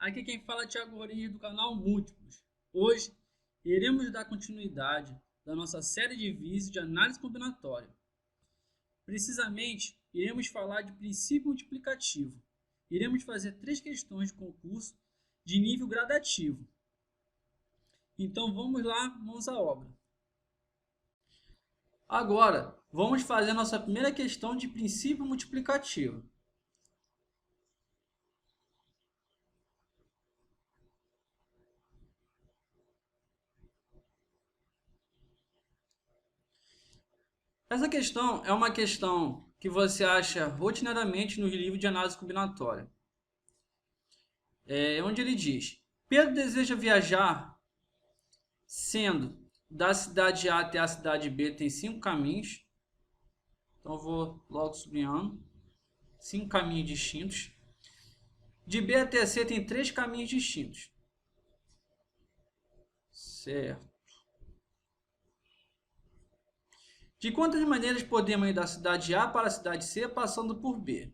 Aqui quem fala é Thiago Rodrigues do canal Múltiplos. Hoje iremos dar continuidade da nossa série de vídeos de análise combinatória. Precisamente, iremos falar de princípio multiplicativo. Iremos fazer 3 questões de concurso de nível gradativo. Então vamos lá, mãos à obra. Agora, vamos fazer a nossa primeira questão de princípio multiplicativo. Essa questão é uma questão que você acha rotineiramente no livro de análise combinatória. Onde ele diz: Pedro deseja viajar, sendo da cidade A até a cidade B tem 5 caminhos. Então eu vou logo sublinhando. 5 caminhos distintos. De B até C tem 3 caminhos distintos. Certo. De quantas maneiras podemos ir da cidade A para a cidade C passando por B?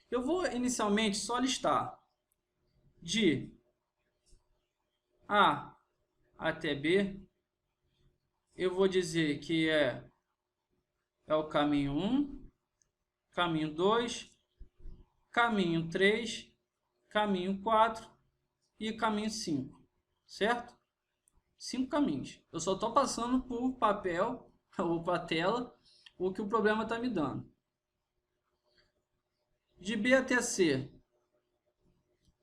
Eu vou inicialmente só listar de A até B. Eu vou dizer que é o caminho 1, caminho 2, caminho 3, caminho 4 e caminho 5, certo? 5 caminhos. Eu só estou passando por papel ou para a tela o que o problema está me dando. De B até C,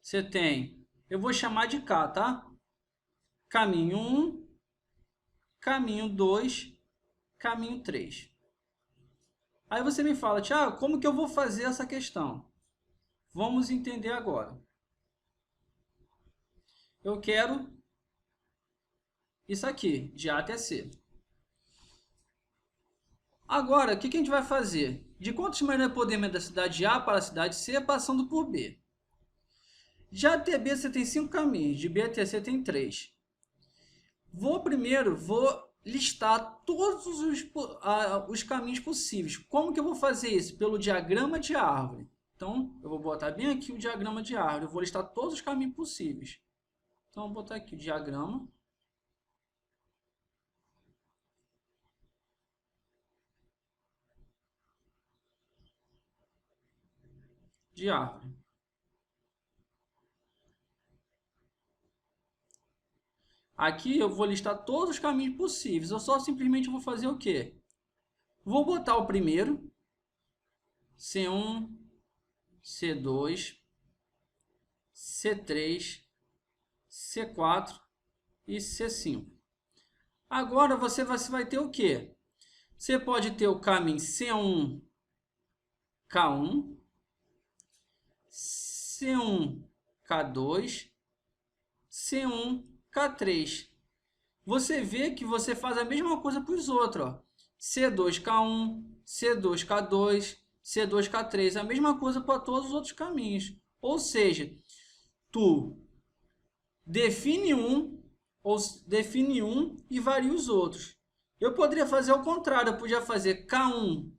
você tem, eu vou chamar de K, tá? Caminho 1, caminho 2, caminho 3. Aí você me fala, Thiago, como que eu vou fazer essa questão? Vamos entender agora. Eu quero isso aqui, de A até C. Agora, o que a gente vai fazer? De quantas maneiras podemos ir da cidade A para a cidade C, passando por B? De A até B você tem 5 caminhos, de B até C tem 3. Primeiro vou listar todos os caminhos possíveis. Como que eu vou fazer isso? Pelo diagrama de árvore. Então, eu vou botar bem aqui o diagrama de árvore. Eu vou listar todos os caminhos possíveis. Então, eu vou botar aqui o diagrama de árvore. Aqui eu vou listar todos os caminhos possíveis. Eu só simplesmente vou fazer o quê? Vou botar o primeiro, C1, C2, C3, C4 e C5. Agora você vai ter o quê? Você pode ter o caminho C1, K1, C1, K2, C1, K3. Você vê que você faz a mesma coisa para os outros. Ó. C2K1, C2K2, C2K3. A mesma coisa para todos os outros caminhos. Ou seja, tu define um e varia os outros. Eu poderia fazer o contrário. Eu podia fazer K1,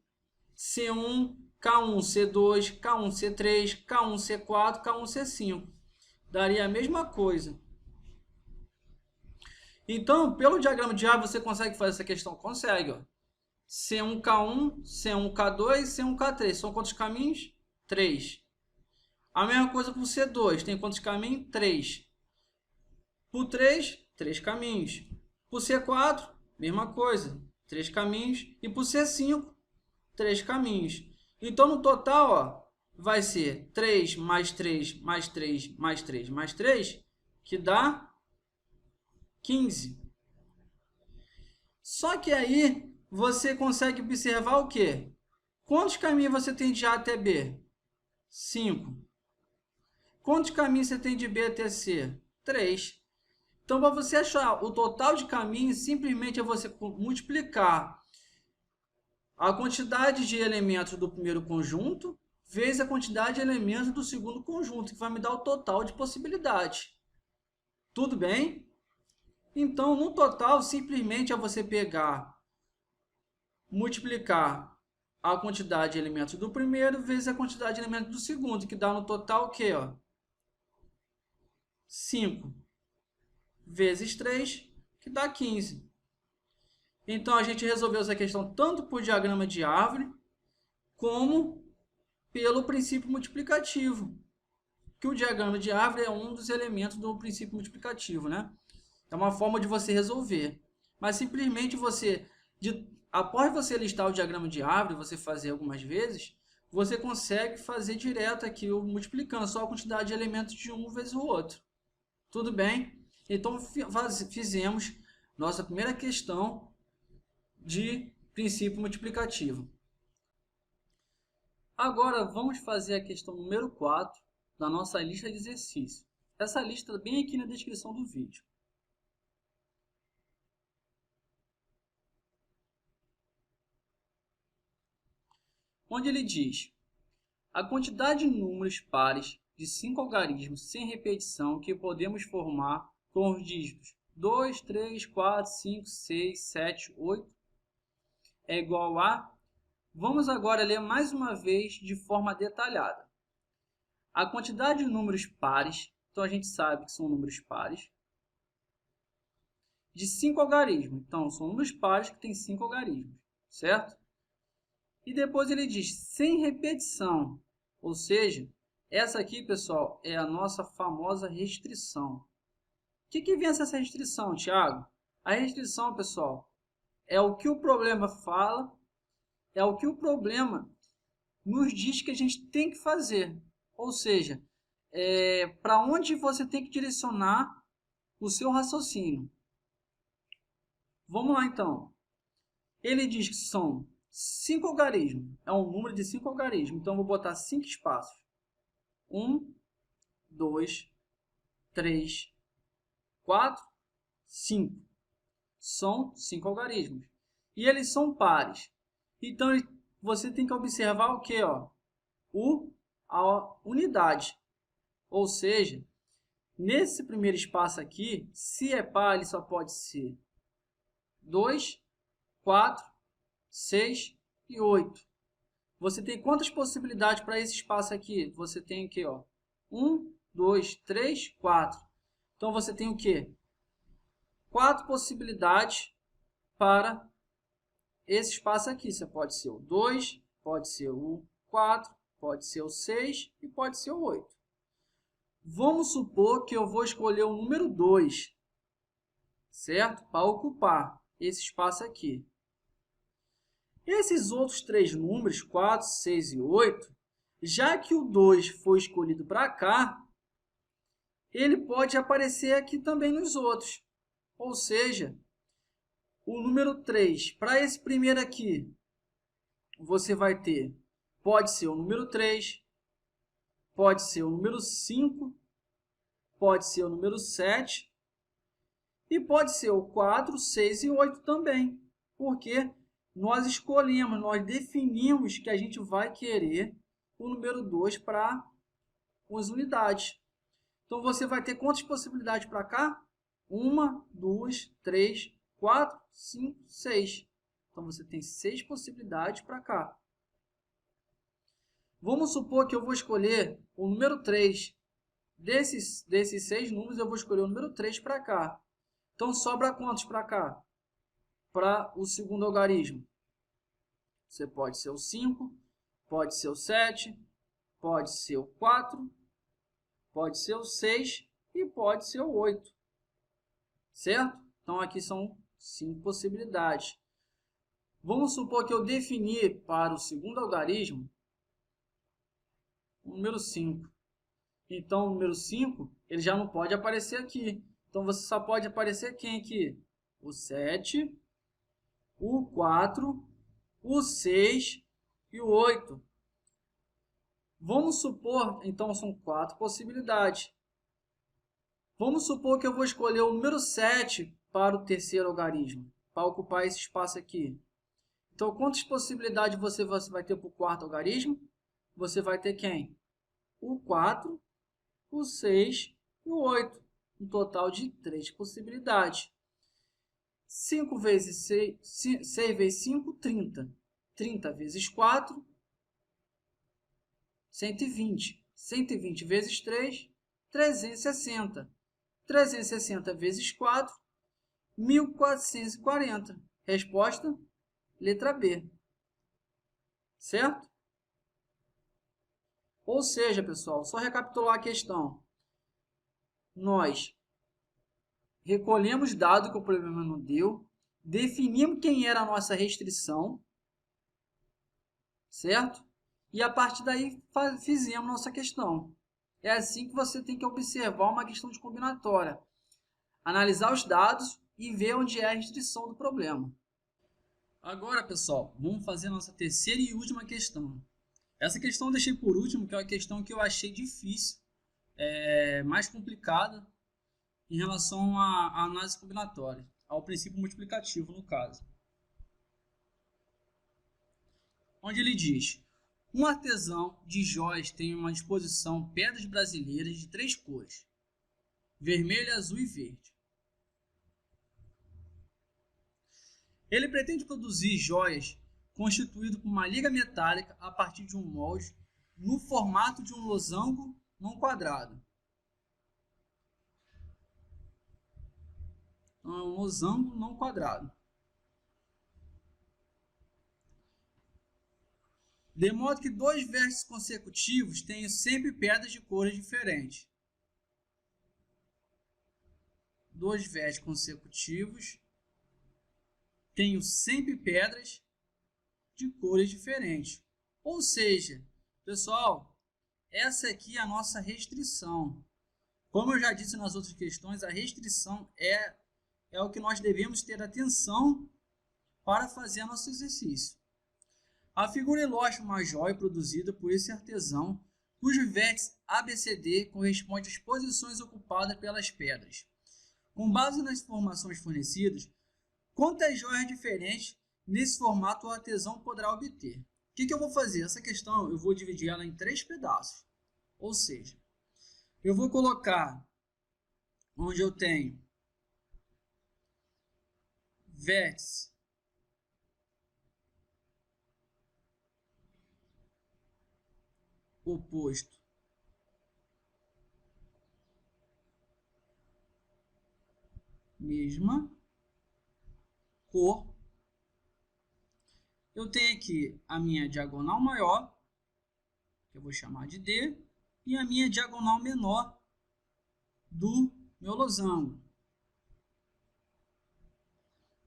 C1, K1, C2, K1, C3, K1, C4, K1, C5. Daria a mesma coisa. Então, pelo diagrama de árvore, você consegue fazer essa questão? Consegue. Ó. C1K1, C1K2, C1K3. São quantos caminhos? 3. A mesma coisa para o C2. Tem quantos caminhos? 3. Por 3, 3 caminhos. Por C4, mesma coisa. 3 caminhos. E por C5, 3 caminhos. Então, no total, ó, vai ser 3 mais 3, mais 3, mais 3, mais 3, que dá 15. Só que aí você consegue observar o quê? Quantos caminhos você tem de A até B? 5. Quantos caminhos você tem de B até C? 3. Então, para você achar o total de caminhos, simplesmente é você multiplicar a quantidade de elementos do primeiro conjunto vezes a quantidade de elementos do segundo conjunto, que vai me dar o total de possibilidades. Tudo bem? Então, no total, simplesmente é você pegar, multiplicar a quantidade de elementos do primeiro vezes a quantidade de elementos do segundo, que dá no total o quê? Ó? 5 vezes 3, que dá 15. Então, a gente resolveu essa questão tanto por diagrama de árvore, como pelo princípio multiplicativo. Que o diagrama de árvore é um dos elementos do princípio multiplicativo, né? É uma forma de você resolver. Mas simplesmente após você listar o diagrama de árvore, você fazer algumas vezes, você consegue fazer direto aqui, multiplicando só a quantidade de elementos de um vezes o outro. Tudo bem? Então, fizemos nossa primeira questão de princípio multiplicativo. Agora, vamos fazer a questão número 4 da nossa lista de exercícios. Essa lista está bem aqui na descrição do vídeo. Onde ele diz: a quantidade de números pares de 5 algarismos sem repetição que podemos formar com os dígitos 2, 3, 4, 5, 6, 7, 8 é igual a... Vamos agora ler mais uma vez de forma detalhada. A quantidade de números pares, então a gente sabe que são números pares, de 5 algarismos. Então, são números pares que têm 5 algarismos, certo? E depois ele diz sem repetição, ou seja, essa aqui, pessoal, é a nossa famosa restrição. O que vem essa restrição, Thiago? A restrição, pessoal, é o que o problema fala, é o que o problema nos diz que a gente tem que fazer. Ou seja, para onde você tem que direcionar o seu raciocínio. Vamos lá, então. Ele diz que são 5 algarismos. É um número de 5 algarismos. Então, eu vou botar 5 espaços. 1, 2, 3, 4, 5. São 5 algarismos. E eles são pares. Então, você tem que observar o quê? A unidade. Ou seja, nesse primeiro espaço aqui, se é par, ele só pode ser 2, 4, 6 e 8. Você tem quantas possibilidades para esse espaço aqui? Você tem o quê? 1, 2, 3, 4. Então, você tem o quê? 4 possibilidades para esse espaço aqui. Você pode ser o 2, pode ser o 4, pode ser o 6 e pode ser o 8. Vamos supor que eu vou escolher o número 2, certo? Para ocupar esse espaço aqui. Esses outros 3 números, 4, 6 e 8, já que o 2 foi escolhido para cá, ele pode aparecer aqui também nos outros. Ou seja, o número 3, para esse primeiro aqui, você vai ter, pode ser o número 3, pode ser o número 5, pode ser o número 7 e pode ser o 4, 6 e 8 também. Porque nós escolhemos, nós definimos que a gente vai querer o número 2 para as unidades. Então, você vai ter quantas possibilidades para cá? 1, 2, 3, 4, 5, 6. Então, você tem 6 possibilidades para cá. Vamos supor que eu vou escolher o número 3. Desses 6 números, eu vou escolher o número 3 para cá. Então, sobra quantos para cá? Para o segundo algarismo. Você pode ser o 5, pode ser o 7, pode ser o 4, pode ser o 6 e pode ser o 8. Certo? Então, aqui são 5 possibilidades. Vamos supor que eu defini para o segundo algarismo o número 5. Então, o número 5 ele já não pode aparecer aqui. Então, você só pode aparecer quem aqui? O 7, o 4, o 6 e o 8. Vamos supor, então, são 4 possibilidades. Vamos supor que eu vou escolher o número 7 para o terceiro algarismo, para ocupar esse espaço aqui. Então, quantas possibilidades você vai ter para o quarto algarismo? Você vai ter quem? O 4, o 6 e o 8. Um total de 3 possibilidades. 5 vezes 6 vezes 5, 30. 30 vezes 4, 120. 120 vezes 3, 360. 360 vezes 4, 1440. Resposta, letra B. Certo? Ou seja, pessoal, só recapitular a questão. Nós recolhemos dados que o problema não deu, definimos quem era a nossa restrição, certo? E a partir daí fizemos nossa questão. É assim que você tem que observar uma questão de combinatória. Analisar os dados e ver onde é a restrição do problema. Agora, pessoal, vamos fazer a nossa terceira e última questão. Essa questão eu deixei por último, que é uma questão que eu achei difícil, mais complicada em relação à análise combinatória, ao princípio multiplicativo, no caso. Onde ele diz: um artesão de joias tem uma disposição pedras brasileiras de 3 cores: vermelho, azul e verde. Ele pretende produzir joias constituído por uma liga metálica a partir de um molde no formato de um losango não quadrado. Então, é um losango não quadrado. De modo que 2 vértices consecutivos tenham sempre pedras de cores diferentes. 2 vértices consecutivos tenham sempre pedras de cores diferentes. Ou seja, pessoal, essa aqui é a nossa restrição. Como eu já disse nas outras questões, a restrição é o que nós devemos ter atenção para fazer nosso exercício. A figura ilustra uma joia produzida por esse artesão, cujo vértice ABCD corresponde às posições ocupadas pelas pedras. Com base nas informações fornecidas, quantas joias diferentes nesse formato o artesão poderá obter? O que eu vou fazer? Essa questão eu vou dividir ela em 3 pedaços. Ou seja, eu vou colocar onde eu tenho vértice oposto mesma cor. Eu tenho aqui a minha diagonal maior, que eu vou chamar de D, e a minha diagonal menor do meu losango.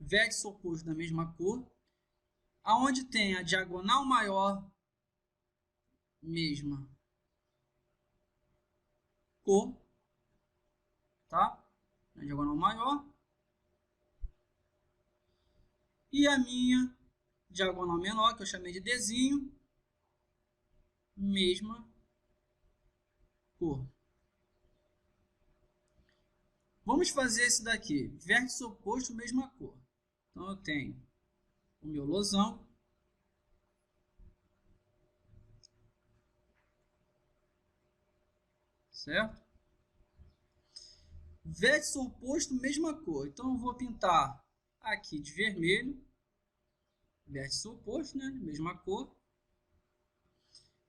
Vértice oposto da mesma cor, aonde tem a diagonal maior, mesma cor, tá? A diagonal maior. E a minha diagonal menor, que eu chamei de Dzinho, mesma cor. Vamos fazer esse daqui, vértice oposto, mesma cor. Então, eu tenho o meu losango, certo? Vértice oposto, mesma cor. Então, eu vou pintar aqui de vermelho, vértice oposto, né? Mesma cor.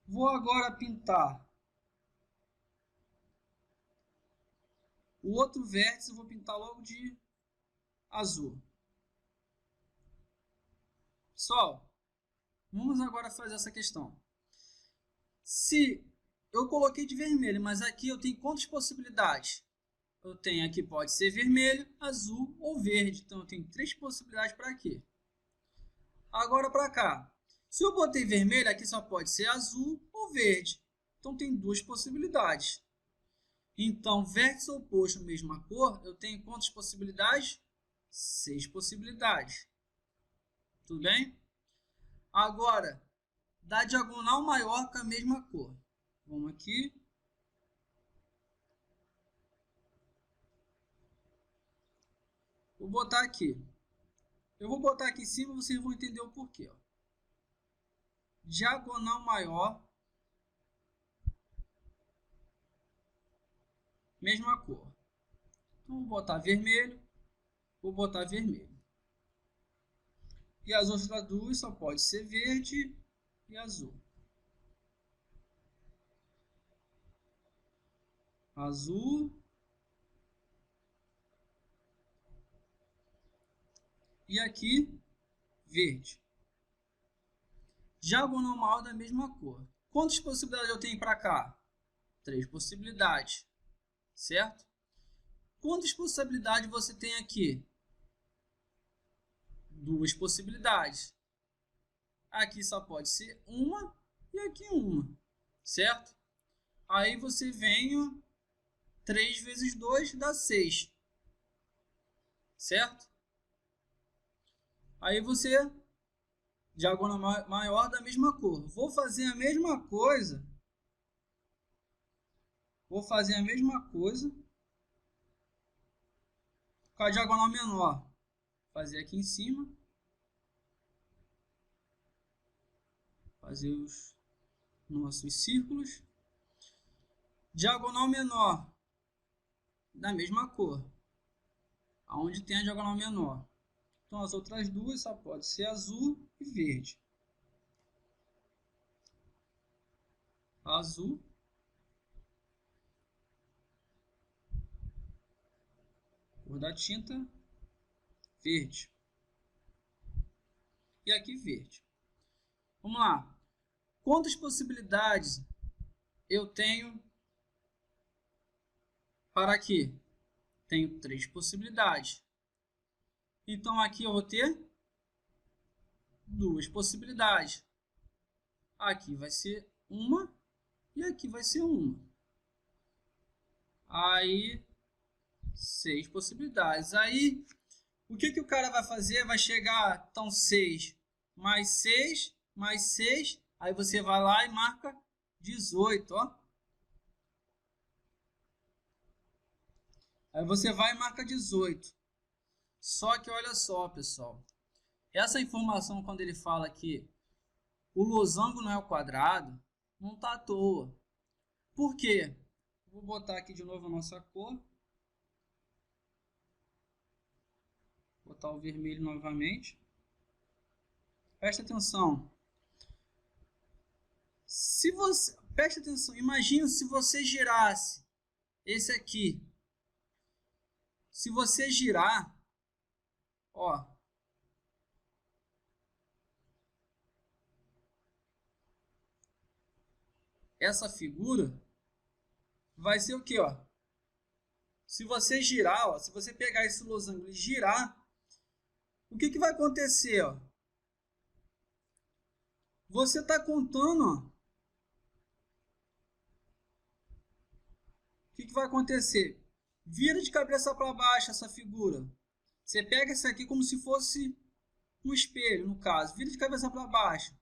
Vou agora pintar o outro vértice, eu vou pintar logo de azul. Pessoal, vamos agora fazer essa questão. Se eu coloquei de vermelho, mas aqui eu tenho quantas possibilidades? Eu tenho aqui, pode ser vermelho, azul ou verde. Então, eu tenho 3 possibilidades para aqui. Agora para cá. Se eu botei vermelho, aqui só pode ser azul ou verde. Então, tem 2 possibilidades. Então, vértice oposto, mesma cor, eu tenho quantas possibilidades? 6 possibilidades. Tudo bem? Agora, da diagonal maior com a mesma cor. Vamos aqui. Vou botar aqui. Eu vou botar aqui em cima e vocês vão entender o porquê. Ó. Diagonal maior, mesma cor. Então, vou botar vermelho, vou botar vermelho. E as outras 2 só pode ser verde e azul. Azul e aqui verde. Diagonal maior da mesma cor. Quantas possibilidades eu tenho para cá? 3 possibilidades, certo? Quantas possibilidades você tem aqui? 2 possibilidades. Aqui só pode ser uma e aqui uma, certo? Aí você vem, ó, 3 vezes 2 dá 6, certo? Aí você, diagonal maior da mesma cor. Vou fazer a mesma coisa com a diagonal menor. Fazer aqui em cima. Fazer os nossos círculos. Diagonal menor da mesma cor. Aonde tem a diagonal menor. Então as outras duas só pode ser azul e verde. Azul. Cor da tinta, verde. E aqui verde. Vamos lá. Quantas possibilidades eu tenho para aqui? Tenho 3 possibilidades. Então aqui eu vou ter 2 possibilidades. Aqui vai ser uma e aqui vai ser uma. Aí 6 possibilidades. Aí o que o cara vai fazer? Vai chegar, então 6 mais 6 mais 6. Aí você vai lá e marca 18, ó. Aí você vai e marca 18. Só que olha só, pessoal. Essa informação, quando ele fala que o losango não é o quadrado, não está à toa. Por quê? Vou botar aqui de novo a nossa cor. Vou botar o vermelho novamente. Presta atenção. Preste atenção, imagina se você girasse esse aqui. Se você girar, ó, essa figura vai ser o que, ó? Se você girar, ó, se você pegar esse losango e girar, o que vai acontecer, ó? Você está contando, ó. O que vai acontecer? Vira de cabeça para baixo essa figura. Você pega essa aqui como se fosse um espelho, no caso. Vira de cabeça para baixo.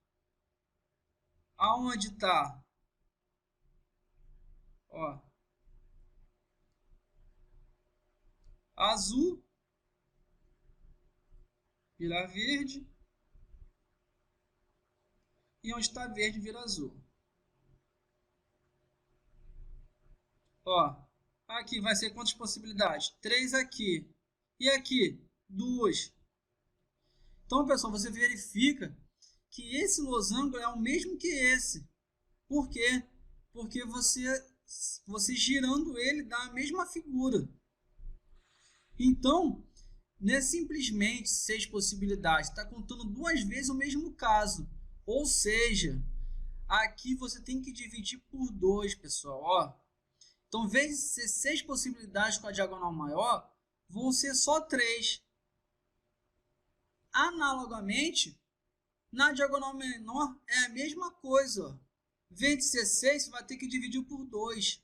Aonde está? Ó. Azul. Vira verde. E onde está verde, vira azul. Ó. Aqui vai ser quantas possibilidades? 3 aqui. E aqui? 2. Então, pessoal, você verifica que esse losango é o mesmo que esse. Por quê? Porque você girando ele dá a mesma figura. Então, não é simplesmente 6 possibilidades. Está contando 2 vezes o mesmo caso. Ou seja, aqui você tem que dividir por 2, pessoal. Ó. Então, em vez de ser 6 possibilidades com a diagonal maior, vão ser só 3. Analogamente, na diagonal menor é a mesma coisa. Ó. Em vez de ser 6, você vai ter que dividir por 2,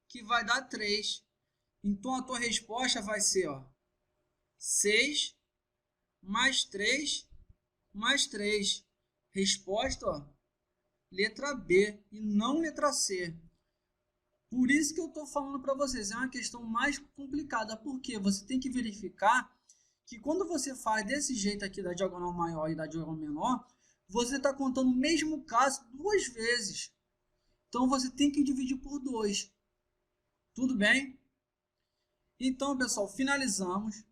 que vai dar 3. Então, a tua resposta vai ser, ó, 6 mais 3 mais 3. Resposta, ó, letra B e não letra C. Por isso que eu estou falando para vocês, é uma questão mais complicada, porque você tem que verificar que quando você faz desse jeito aqui da diagonal maior e da diagonal menor, você está contando o mesmo caso 2 vezes. Então, você tem que dividir por 2. Tudo bem? Então, pessoal, finalizamos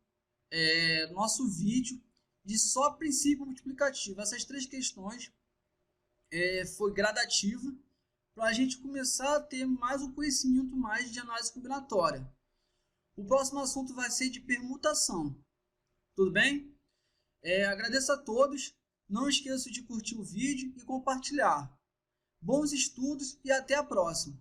nosso vídeo de só princípio multiplicativo. Essas 3 questões foi gradativa para a gente começar a ter mais um conhecimento mais de análise combinatória. O próximo assunto vai ser de permutação. Tudo bem? Agradeço a todos. Não esqueça de curtir o vídeo e compartilhar. Bons estudos e até a próxima!